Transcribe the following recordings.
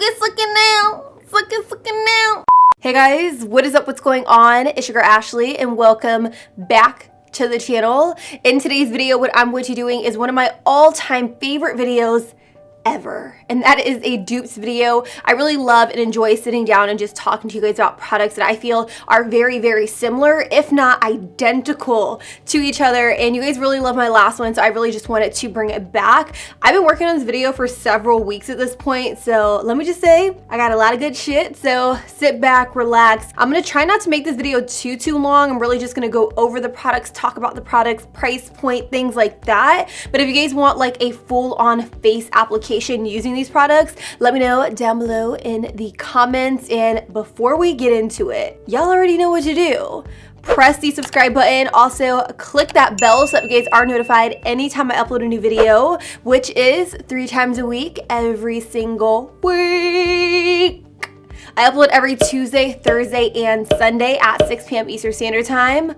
Sucking now. Sucking now. Hey guys, what is up? What's going on? It's your girl Ashley and welcome back to the channel. In today's video, what I'm going to be doing is one of my all-time favorite videos ever, and that is a dupes video. I really love and enjoy sitting down and just talking to you guys about products that I feel are very, very similar, if not identical to each other, and you guys really love my last one, so I really just wanted to bring it back. I've been working on this video for several weeks at this point, so let me just say I got a lot of good shit, so sit back, relax. I'm gonna try not to make this video too long. I'm really just gonna go over the products, talk about the products, price point, things like that. But if you guys want like a full-on face application using these products, let me know down below in the comments. And before we get into it, y'all already know what to do. Press the subscribe button. Also click that bell so that you guys are notified anytime I upload a new video, which is 3 times a week, every single week. I upload every Tuesday, Thursday, and Sunday at 6 p.m. Eastern Standard Time.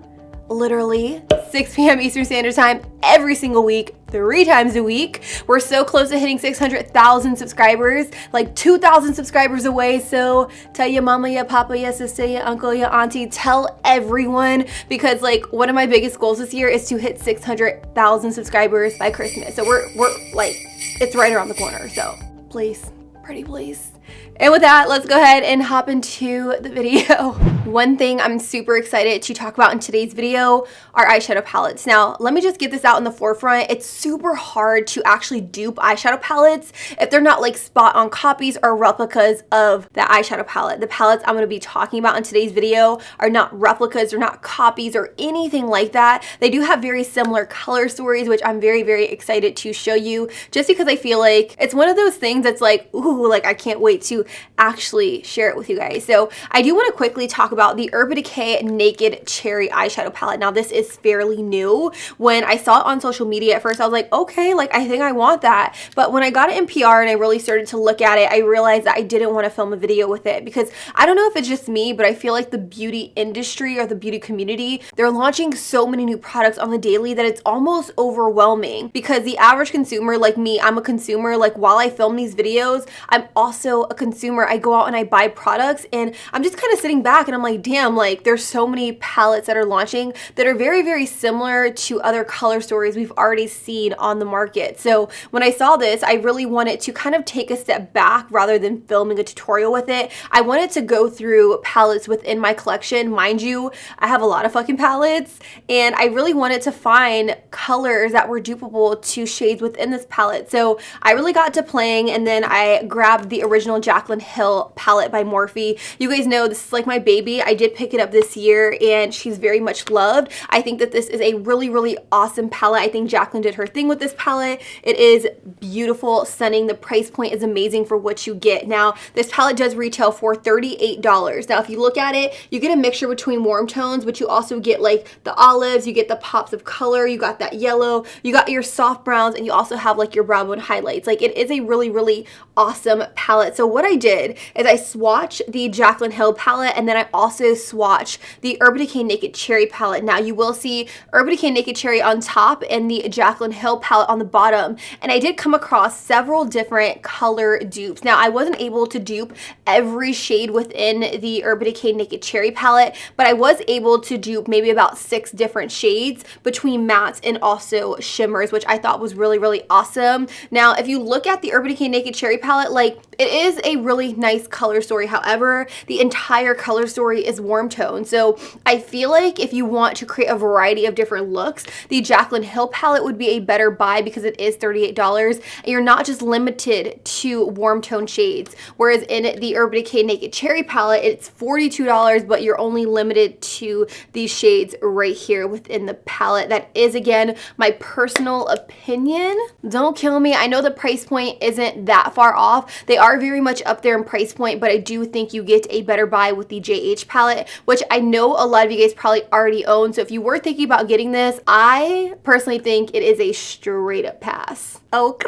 Literally 6 p.m. Eastern Standard Time every single week, 3 times a week. We're so close to hitting 600,000 subscribers, like 2,000 subscribers away. So tell your mama, your papa, your sister, your uncle, your auntie, tell everyone, because like one of my biggest goals this year is to hit 600,000 subscribers by Christmas. So we're like, it's right around the corner. So please, pretty please. And with that, let's go ahead and hop into the video. One thing I'm super excited to talk about in today's video are eyeshadow palettes. Now, let me just get this out in the forefront. It's super hard to actually dupe eyeshadow palettes if they're not like spot on copies or replicas of the eyeshadow palette. The palettes I'm gonna be talking about in today's video are not replicas, they're not copies or anything like that. They do have very similar color stories, which I'm very, very excited to show you, just because I feel like it's one of those things that's like, ooh, like I can't wait to actually share it with you guys. So I do want to quickly talk about the Urban Decay Naked Cherry eyeshadow palette. Now this is fairly new. When I saw it on social media at first, I was like, okay, like I think I want that. But when I got it in PR and I really started to look at it, I realized that I didn't want to film a video with it, because I don't know if it's just me, but I feel like the beauty industry or the beauty community, they're launching so many new products on the daily that it's almost overwhelming, because the average consumer like me, I'm a consumer. Like while I film these videos, I'm also a consumer. I go out and I buy products, and I'm just kind of sitting back and I'm like, damn, like there's so many palettes that are launching that are very, very similar to other color stories we've already seen on the market. So when I saw this, I really wanted to kind of take a step back rather than filming a tutorial with it. I wanted to go through palettes within my collection. Mind you, I have a lot of fucking palettes, and I really wanted to find colors that were dupeable to shades within this palette. So I really got to playing, and then I grabbed the original Jaclyn palette by Morphe. You guys know this is like my baby. I did pick it up this year and she's very much loved. I think that this is a really, really awesome palette. I think Jaclyn did her thing with this palette. It is beautiful, stunning. The price point is amazing for what you get. Now, this palette does retail for $38. Now, if you look at it, you get a mixture between warm tones, but you also get like the olives, you get the pops of color, you got that yellow, you got your soft browns, and you also have like your brow bone highlights. Like it is a really, really awesome palette. So what I did is I swatched the Jaclyn palette, and then I also swatched the Urban Decay Naked Cherry palette. Now you will see Urban Decay Naked Cherry on top and the Jaclyn palette on the bottom, and I did come across several different color dupes. Now I wasn't able to dupe every shade within the Urban Decay Naked Cherry palette, but I was able to dupe maybe about 6 different shades between mattes and also shimmers, which I thought was really, really awesome. Now if you look at the Urban Decay Naked Cherry palette, like it is a really nice color story. However, the entire color story is warm tone. So I feel like if you want to create a variety of different looks, the Jaclyn palette would be a better buy, because it is $38 and you're not just limited to warm tone shades. Whereas in the Urban Decay Naked Cherry palette, it's $42, but you're only limited to these shades right here within the palette. That is, again, my personal opinion. Don't kill me. I know the price point isn't that far off. They are very much up there in price point, but I do think you get a better buy with the JH palette, which I know a lot of you guys probably already own. So if you were thinking about getting this, I personally think it is a straight up pass. Oh,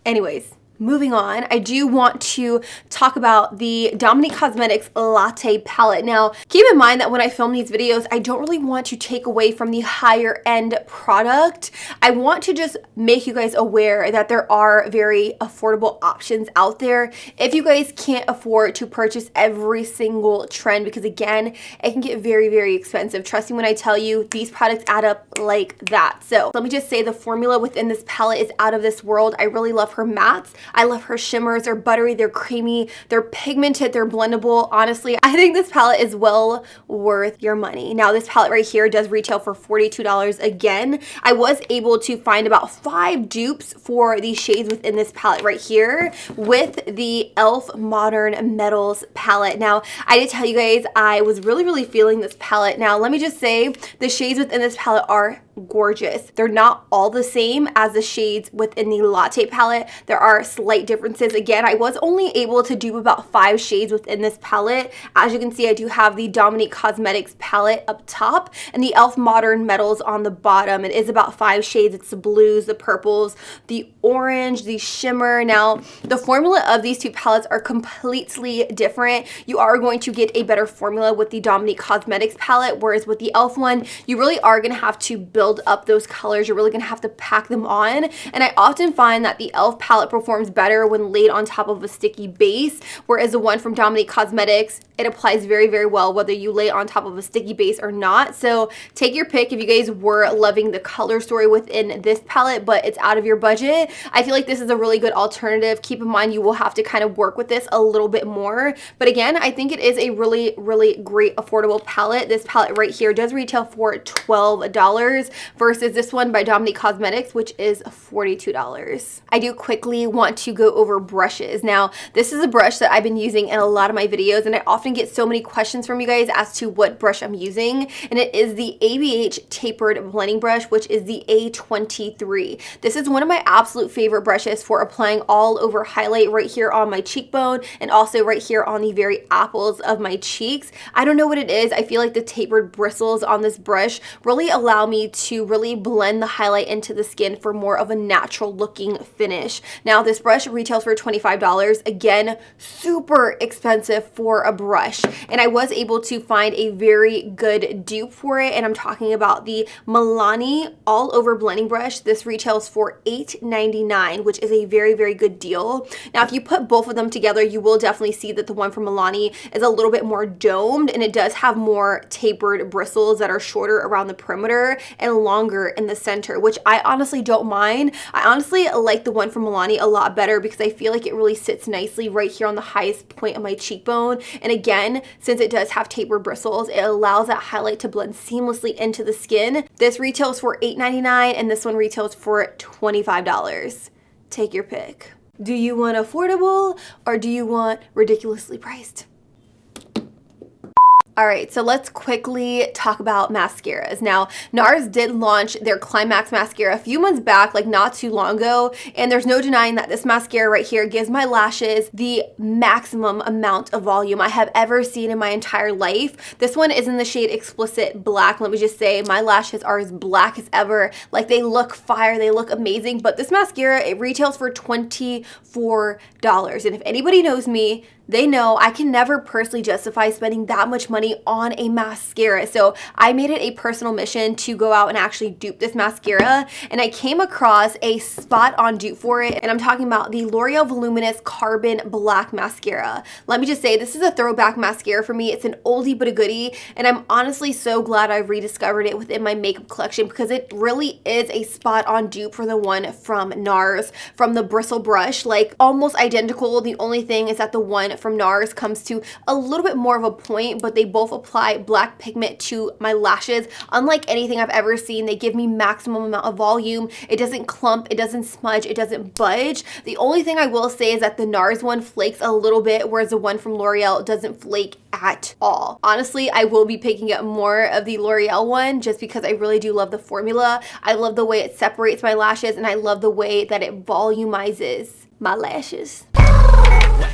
anyways, moving on, I do want to talk about the Dominique Cosmetics Latte palette. Now, keep in mind that when I film these videos, I don't really want to take away from the higher end product. I want to just make you guys aware that there are very affordable options out there if you guys can't afford to purchase every single trend, because again, it can get very, very expensive. Trust me when I tell you, these products add up like that. So let me just say the formula within this palette is out of this world. I really love her mattes. I love her shimmers. They're buttery, they're creamy, they're pigmented, they're blendable. Honestly, I think this palette is well worth your money. Now, this palette right here does retail for $42. Again, I was able to find about 5 dupes for the shades within this palette right here with the e.l.f. Modern Metals palette. Now, I did tell you guys I was really feeling this palette. Now, let me just say the shades within this palette are gorgeous. They're not all the same as the shades within the Latte palette. There are slight differences. Again, I was only able to dupe about 5 shades within this palette. As you can see, I do have the Dominique Cosmetics palette up top and the e.l.f. Modern Metals on the bottom. It is about 5 shades. It's the blues, the purples, the orange, the shimmer. Now, the formula of these two palettes are completely different. You are going to get a better formula with the Dominique Cosmetics palette, whereas with the e.l.f. one, you really are going to have to build up those colors. You're really going to have to pack them on. And I often find that the e.l.f. palette performs better when laid on top of a sticky base, whereas the one from Dominique Cosmetics, it applies very well whether you lay it on top of a sticky base or not. So take your pick if you guys were loving the color story within this palette, but it's out of your budget. I feel like this is a really good alternative. Keep in mind, you will have to kind of work with this a little bit more. But again, I think it is a really great affordable palette. This palette right here does retail for $12 versus this one by Dominique Cosmetics, which is $42. I do quickly want to go over brushes. Now, this is a brush that I've been using in a lot of my videos, and I often get so many questions from you guys as to what brush I'm using, and it is the ABH Tapered Blending Brush, which is the A23. This is one of my absolute favorite brushes for applying all over highlight right here on my cheekbone and also right here on the very apples of my cheeks. I don't know what it is. I feel like the tapered bristles on this brush really allow me to really blend the highlight into the skin for more of a natural looking finish. Now, this brush retails for $25. Again, super expensive for a brush, and I was able to find a very good dupe for it, and I'm talking about the Milani All Over Blending Brush. This retails for $8.99, which is a very good deal. Now, if you put both of them together, you will definitely see that the one from Milani is a little bit more domed, and it does have more tapered bristles that are shorter around the perimeter and longer in the center, which I honestly don't mind. I honestly like the one from Milani a lot better because I feel like it really sits nicely right here on the highest point of my cheekbone. And again, since it does have tapered bristles, it allows that highlight to blend seamlessly into the skin. This retails for $8.99 and this one retails for $25. Take your pick. Do you want affordable or do you want ridiculously priced? All right, so let's quickly talk about mascaras. Now, NARS did launch their Climax mascara a few months back, like not too long ago, and there's no denying that this mascara right here gives my lashes the maximum amount of volume I have ever seen in my entire life. This one is in the shade Explicit Black. Let me just say, my lashes are as black as ever. Like, they look fire, they look amazing, but this mascara, it retails for $24. And if anybody knows me, they know I can never personally justify spending that much money on a mascara. So I made it a personal mission to go out and actually dupe this mascara, and I came across a spot on dupe for it, and I'm talking about the L'Oreal Voluminous Carbon Black Mascara. Let me just say, this is a throwback mascara for me. It's an oldie but a goodie, and I'm honestly so glad I've rediscovered it within my makeup collection because it really is a spot on dupe for the one from NARS, from the bristle brush. Like, almost identical. The only thing is that the one from NARS comes to a little bit more of a point, but they both apply black pigment to my lashes. Unlike anything I've ever seen, they give me maximum amount of volume. It doesn't clump, it doesn't smudge, it doesn't budge. The only thing I will say is that the NARS one flakes a little bit, whereas the one from L'Oreal doesn't flake at all. Honestly, I will be picking up more of the L'Oreal one just because I really do love the formula. I love the way it separates my lashes, and I love the way that it volumizes my lashes.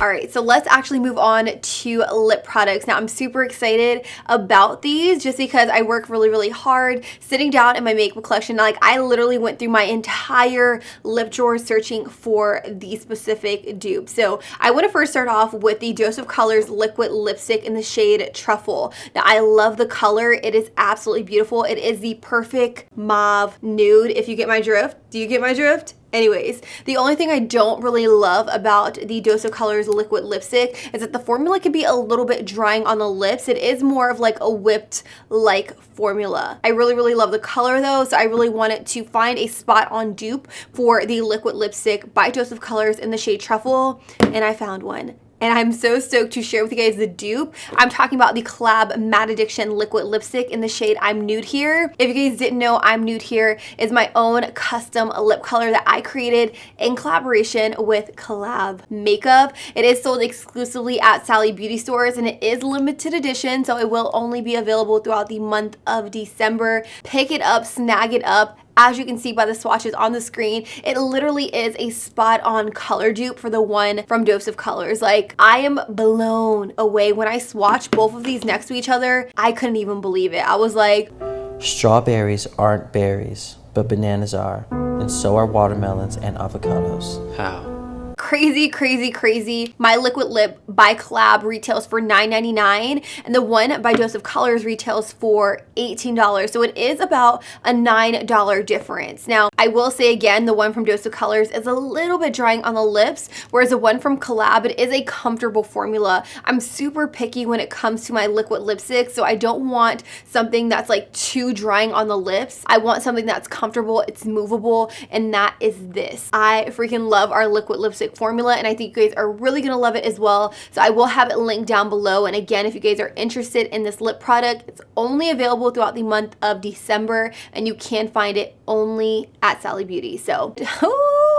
All right, so let's actually move on to lip products. Now, I'm super excited about these just because I work really, really hard sitting down in my makeup collection. Like, I literally went through my entire lip drawer searching for these specific dupes. So I want to first start off with the Dose of Colors liquid lipstick in the shade Truffle. Now, I love the color. It is absolutely beautiful. It is the perfect mauve nude, if you get my drift. Do you get my drift? Anyways, the only thing I don't really love about the Dose of Colors liquid lipstick is that the formula can be a little bit drying on the lips. It is more of like a whipped-like formula. I really, really love the color though, so I really wanted to find a spot-on dupe for the liquid lipstick by Dose of Colors in the shade Truffle, and I found one. And I'm so stoked to share with you guys the dupe. I'm talking about the COL-LAB Matte Addiction liquid lipstick in the shade I'm Nude Here. If you guys didn't know, I'm Nude Here is my own custom lip color that I created in collaboration with COL-LAB Makeup. It is sold exclusively at Sally Beauty stores and it is limited edition, so it will only be available throughout the month of December. Pick it up, snag it up. As you can see by the swatches on the screen, it literally is a spot-on color dupe for the one from Dose of Colors. Like, I am blown away. When I swatched both of these next to each other, I couldn't even believe it. I was like, strawberries aren't berries, but bananas are, and so are watermelons and avocados. How? crazy, crazy, crazy. My liquid lip by COL-LAB retails for $9.99 and the one by Dose of Colors retails for $18. So it is about a $9 difference. Now, I will say again, the one from Dose of Colors is a little bit drying on the lips, whereas the one from COL-LAB, it is a comfortable formula. I'm super picky when it comes to my liquid lipstick, so I don't want something that's like too drying on the lips. I want something that's comfortable, it's movable, and that is this. I freaking love our liquid lipstick formula, and I think you guys are really gonna love it as well. So I will have it linked down below. And again, if you guys are interested in this lip product, it's only available throughout the month of December, and you can find it only at Sally Beauty. So,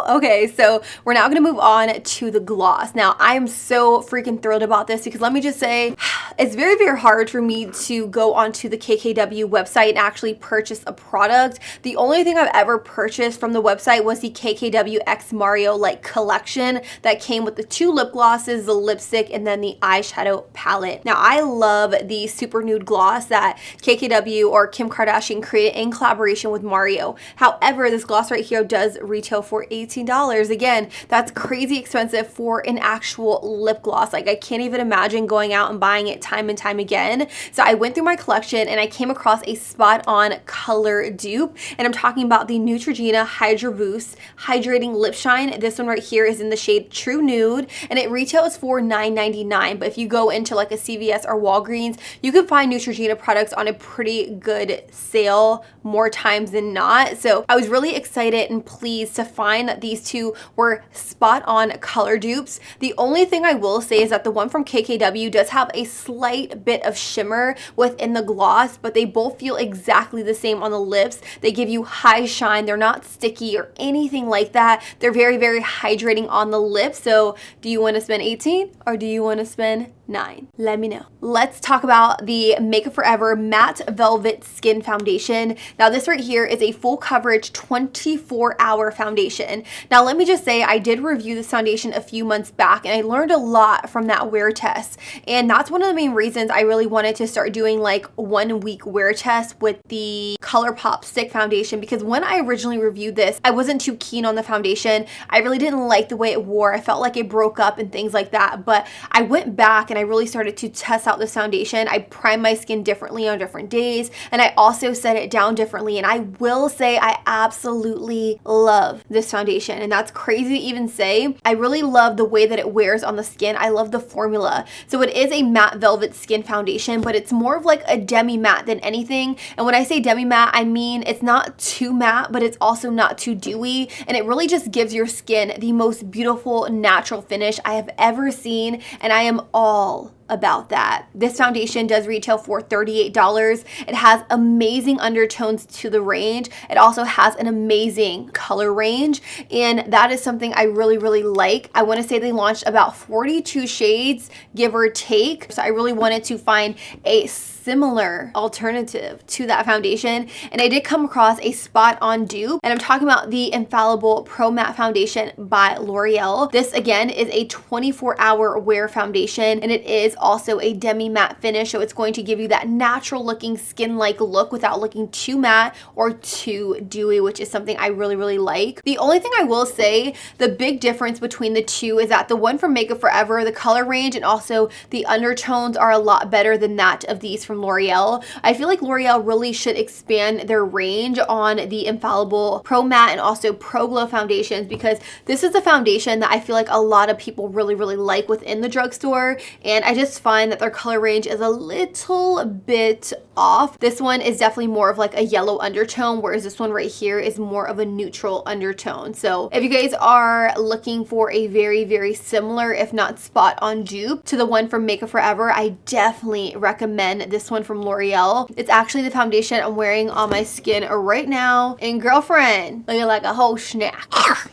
okay, so we're now gonna move on to the gloss. Now, I am so freaking thrilled about this because let me just say, it's very, very hard for me to go onto the KKW website and actually purchase a product. The only thing I've ever purchased from the website was the KKW X Mario like collection that came with the 2 lip glosses, the lipstick, and then the eyeshadow palette. Now, I love the super nude gloss that KKW or Kim Kardashian created in collaboration with Mario. However, this gloss right here does retail for $18. Again, that's crazy expensive for an actual lip gloss. Like, I can't even imagine going out and buying it time and time again. So I went through my collection and I came across a spot-on color dupe, and I'm talking about the Neutrogena Hydra Boost Hydrating Lip Shine. This one right here is in the shade True Nude, and it retails for $9.99. But if you go into like a CVS or Walgreens, you can find Neutrogena products on a pretty good sale more times than not. So I was really excited and pleased to find that these two were spot-on color dupes. The only thing I will say is that the one from KKW does have a slight bit of shimmer within the gloss, but they both feel exactly the same on the lips. They give you high shine. They're not sticky or anything like that. They're very, very hydrating on the lips. So do you want to spend 18 or do you want to spend 9? Let me know. Let's talk about the Makeup Forever Matte Velvet Skin Foundation. Now, this right here is a full coverage 24-hour foundation. Now, let me just say, I did review this foundation a few months back and I learned a lot from that wear test. And that's one of the main reasons I really wanted to start doing like 1 week wear test with the ColourPop Stick Foundation, because when I originally reviewed this, I wasn't too keen on the foundation. I really didn't like the way it wore. I felt like it broke up and things like that. But I went back and I really started to test out this foundation. I primed my skin differently on different days, and I also set it down differently. And I will say I absolutely love this foundation, and that's crazy to even say. I really love the way that it wears on the skin. I love the formula. So it is a matte velvet skin foundation, but it's more of like a demi matte than anything. And when I say demi matte, I mean it's not too matte, but it's also not too dewy, and it really just gives your skin the most beautiful natural finish I have ever seen, and I am all about that. This foundation does retail for $38. It has amazing undertones to the range. It also has an amazing color range, and that is something I really, really like. I want to say they launched about 42 shades, give or take. So I really wanted to find a similar alternative to that foundation, and I did come across a spot on dupe, and I'm talking about the Infallible Pro Matte Foundation by L'Oreal. This again is a 24-hour wear foundation, and it is also a demi matte finish, so it's going to give you that natural looking skin-like look without looking too matte or too dewy, which is something I really, really like. The only thing I will say, the big difference between the two is that the one from Makeup Forever, the color range and also the undertones are a lot better than that of these from L'Oreal. I feel like L'Oreal really should expand their range on the Infallible Pro Matte and also Pro Glow foundations, because this is a foundation that I feel like a lot of people really, really like within the drugstore, and I just find that their color range is a little bit off. This one is definitely more of like a yellow undertone, whereas this one right here is more of a neutral undertone. So if you guys are looking for a very, very similar, if not spot on dupe to the one from Makeup Forever, I definitely recommend this one from L'Oreal. It's actually the foundation I'm wearing on my skin right now, and girlfriend, looking like a whole snack.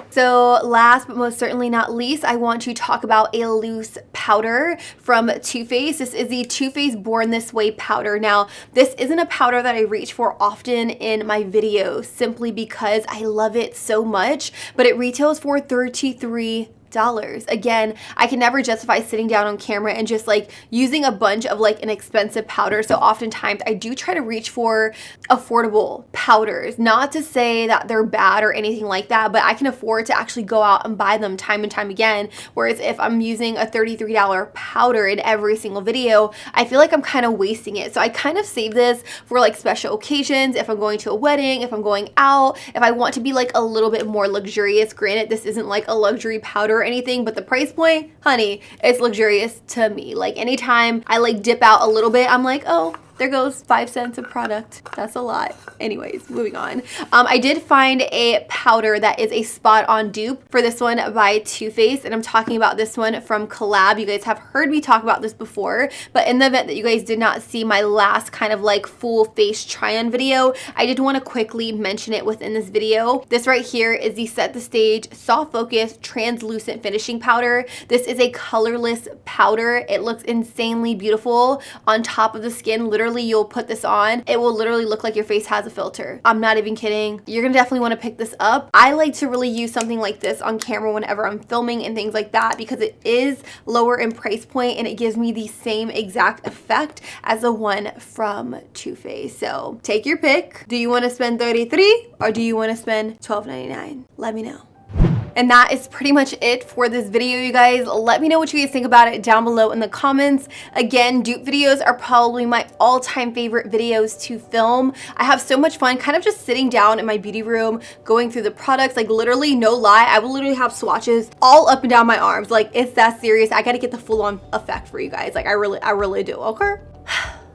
So last but most certainly not least, I want to talk about a loose powder from Too Faced. This is the Too Faced Born This Way powder. Now, this isn't a powder that I reach for often in my videos simply because I love it so much, but it retails for $33. Again, I can never justify sitting down on camera and just like using a bunch of like an expensive powder. So oftentimes I do try to reach for affordable powders. Not to say that they're bad or anything like that, but I can afford to actually go out and buy them time and time again. Whereas if I'm using a $33 powder in every single video, I feel like I'm kind of wasting it. So I kind of save this for like special occasions, if I'm going to a wedding, if I'm going out, if I want to be like a little bit more luxurious. Granted, this isn't like a luxury powder or anything, but the price point, honey, it's luxurious to me. Like anytime I like dip out a little bit, I'm like, oh, there goes 5 cents of product. That's a lot. Anyways, moving on. I did find a powder that is a spot on dupe for this one by Too Faced, and I'm talking about this one from COL-LAB. You guys have heard me talk about this before, but in the event that you guys did not see my last kind of like full face try-on video, I did want to quickly mention it within this video. This right here is the Set the Stage Soft Focus Translucent Finishing Powder. This is a colorless powder. It looks insanely beautiful on top of the skin. Literally, you'll put this on, it will literally look like your face has a filter. I'm not even kidding. You're gonna definitely want to pick this up. I like to really use something like this on camera whenever I'm filming and things like that, because it is lower in price point and it gives me the same exact effect as the one from Too Faced. So take your pick. Do you want to spend $33 or do you want to spend $12.99? Let me know. And that is pretty much it for this video, you guys. Let me know what you guys think about it down below in the comments. Again, dupe videos are probably my all-time favorite videos to film. I have so much fun kind of just sitting down in my beauty room, going through the products. Like literally, no lie, I will literally have swatches all up and down my arms. Like it's that serious. I gotta get the full-on effect for you guys. Like I really do, okay?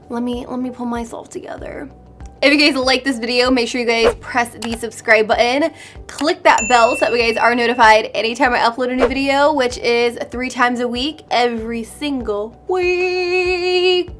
Let me pull myself together. If you guys like this video, make sure you guys press the subscribe button, click that bell so that you guys are notified anytime I upload a new video, which is 3 times a week, every single week.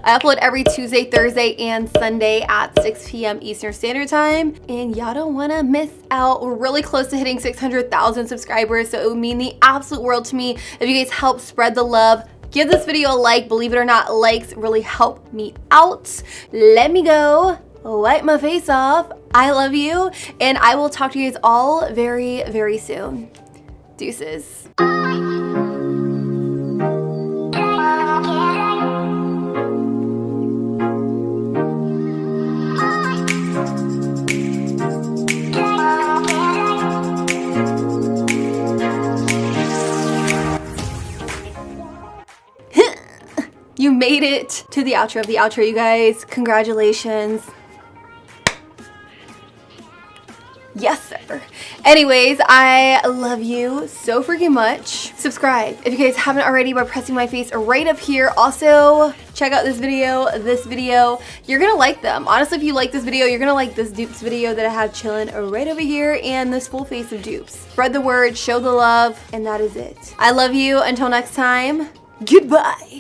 I upload every Tuesday, Thursday, and Sunday at 6 p.m. Eastern Standard Time, and y'all don't want to miss out. We're really close to hitting 600,000 subscribers, so it would mean the absolute world to me if you guys help spread the love. Give this video a like. Believe it or not, likes really help me out. Let me go wipe my face off. I love you, and I will talk to you guys all very, very soon. Deuces. You made it to the outro of the outro, you guys. Congratulations. Yes, sir. Anyways, I love you so freaking much. Subscribe if you guys haven't already by pressing my face right up here. Also, check out this video. You're gonna like them. Honestly, if you like this video, you're gonna like this dupes video that I have chilling right over here and this full face of dupes. Spread the word, show the love, and that is it. I love you. Until next time, goodbye.